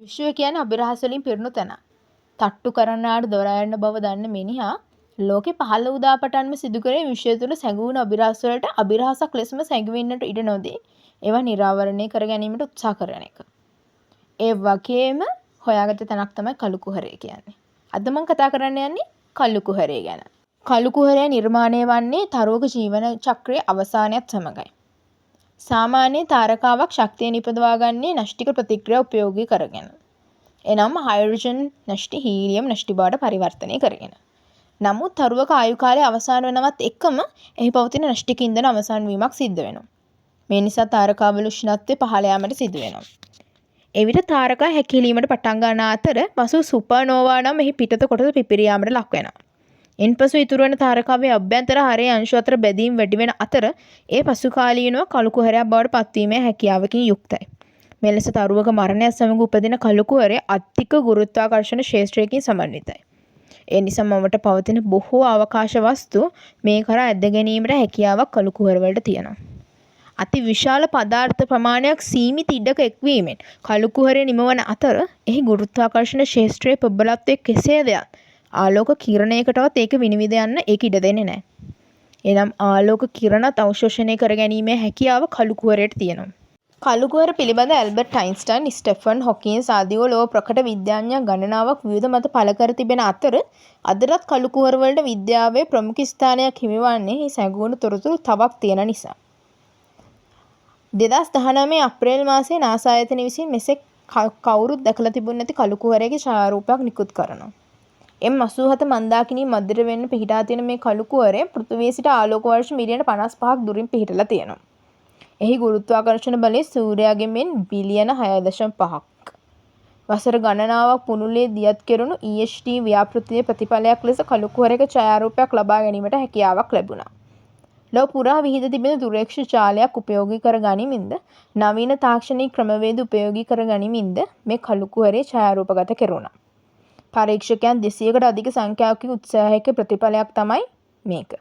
විශ්වය කියන්නේ අභිරහස් වලින් පිරුණු තැන. තට්ටු කරන්නාට දොර ඇරෙන බව දන්න මිනිහා ලෝකේ පහළ උදාපටන්ම සිදු කරේ විශ්වය තුළ සැඟවුණු අභිරහස් වලට අභිරහසක් ලෙසම සැඟවෙන්නට ඉඩ නොදී ඒවා නිරාවරණය කර ගැනීමට උත්සාහ කරන එක. ඒ වගේම හොයාගත්ත තැනක් තමයි කළු කුහරය කියන්නේ. අද මම කතා කරන්න යන්නේ කළු කුහරය ගැන. කළු කුහරය නිර්මාණය වන්නේ තරුවක ජීවන චක්‍රයේ අවසානයත් සමගයි. සාමාන්‍ය තාරකාවක් ශක්තිය නිපදවා ගන්නේ න්‍යෂ්ටික ප්‍රතික්‍රියා උපයෝගී කරගෙන. එනම් හයිඩ්‍රජන් න්‍යෂ්ටි හීලියම් න්‍යෂ්ටි බවට පරිවර්තනය කරගෙන. නමුත් තරුවක ආයු කාලය අවසන් වෙනවත් එක්කම එහි පවතින න්‍යෂ්ටික ඉන්ධන අවසන් වීමක් සිද්ධ වෙනවා. මේ නිසා තාරකාවල උෂ්ණත්වය පහළ යාමට සිදු වෙනවා. එවිට තාරකා හැකිලීමට පටන් ගන්න අතර පසු සුපර්නෝවා නම් එහි පිටත කොටස පිපිර යාමට ලක් වෙනවා. ඉන්පසු ඉතුරු වන තාරකාවේ අභ්‍යන්තර හරයේ අංශු අතර බැදීම් වැඩි වෙන අතර ඒ පසු කාලීනව කළු කුහරයක් බවට පත්වීමේ හැකියාවකින් යුක්තයි. මෙලෙස තරුවක මරණයත් සමග උපදින කළු කුහරය අධික ගුරුත්වාකර්ෂණ ක්ෂේත්‍රයකින් සමන්විතයි. ඒ නිසා මවට පවතින බොහෝ අවකාශ වස්තු මේ කරා ඇද ගැනීමට හැකියාවක් කළු කුහර වලට තියෙනවා. අති විශාල පදාර්ථ ප්‍රමාණයක් සීමිත ඉඩක එක්වීමෙන් කළු කුහරය නිමවන අතර එහි ගුරුත්වාකර්ෂණ ක්ෂේත්‍රයේ ප්‍රබලත්වය කෙසේද ආලෝක කිරණයකටවත් ඒක විනිවිද යන්න ඒක ඉඩ දෙන්නේ නැහැ. එනම් ආලෝක කිරණත් අවශෝෂණය කර ගැනීමේ හැකියාව කළු කුහරයට තියෙනවා. කළු කුහර පිළිබඳ ඇල්බර්ට් අයින්ස්ටයින්, ස්ටෙෆන් හොකින්ස් ආදී ලෝක ප්‍රකට විද්‍යාඥයන් ගණනාවක් විවිධ මත පළ කර තිබෙන අතර අදටත් කළු කුහර වලට විද්‍යාවේ ප්‍රමුඛ ස්ථානයක් හිමිවන්නේ මේ සැඟවුණු තොරතුරු තවක් තියෙන නිසා. 2019 අප්‍රේල් මාසයේ නාසා ආයතනය විසින් මෙසෙක් කවුරුත් දැකලා තිබුණ නැති කළු කුහරයක ඡායාරූපයක් නිකුත් කරනවා. M87 මන්දාකිණී මැදිරිය වෙන්න පිහිටා තියෙන මේ කළු කුහරය පෘථිවිය සිට ආලෝක වර්ෂ මිලියන 55ක් දුරින් පිහිටලා තියෙනවා. එහි ගුරුත්වාකර්ෂණ බලය සූර්යයාගෙන් මෙන් බිලියන 6.5ක්. වසර ගණනාවක් පුනුලේ දියත් කෙරුණු EHT ව්‍යාපෘතියේ ප්‍රතිඵලයක් ලෙස කළු කුහරයක ඡායාරූපයක් ලබා ගැනීමට හැකියාවක් ලැබුණා. ලොව පුරා විහිද තිබෙන දුරේක්ෂ ජාලයක් උපයෝගී කර ගනිමින්ද නවීන තාක්ෂණික ක්‍රමවේද උපයෝගී කර ගනිමින්ද මේ කළු කුහරයේ ඡායාරූපගත කෙරුණා. පරීක්ෂකයන් 200කට අධික සංඛ්‍යාවක උත්සාහයක ප්‍රතිඵලයක් තමයි මේක.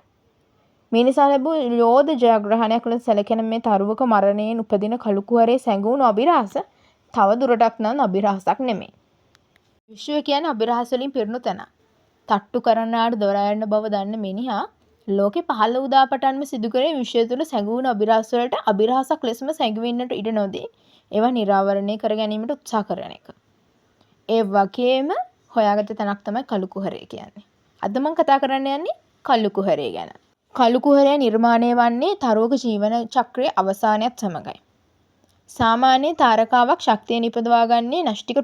මේ නිසා ලැබූ යෝධ ජයග්‍රහණයක් ලෙස සැලකෙන මේ තරුවක මරණයෙන් උපදින කළු කුහරයේ සැඟවුණු අභිරහස තව දුරටත් නම් අභිරහසක් නෙමෙයි. විශ්වය කියන්නේ අභිරහස් වලින් පිරුණු තැන. තට්ටු කරන්නාට දොර ඇරෙන බව දන්න මිනිහා ලෝකේ පහළ උදාපටන්ම සිදු කරේ විශ්වය තුළ සැඟවුණු අභිරහස් වලට අභිරහසක් ලෙසම සැඟවෙන්නට ඉඩ නොදී ඒවා නිරාවරණය කර ගැනීමට උත්සාහ කරන එක. ඒ වගේම හොයාගත්ත තැනක් තමයි කළු කුහරය කියන්නේ. අද මම කතා කරන්න යන්නේ කළු කුහරය ගැන. කළු කුහරය නිර්මාණය වන්නේ තරුවක ජීවන චක්‍රයේ අවසානයත් සමගයි. සාමාන්‍ය තාරකාවක් ශක්තිය නිපදවා ගන්නේ න්‍යෂ්ටික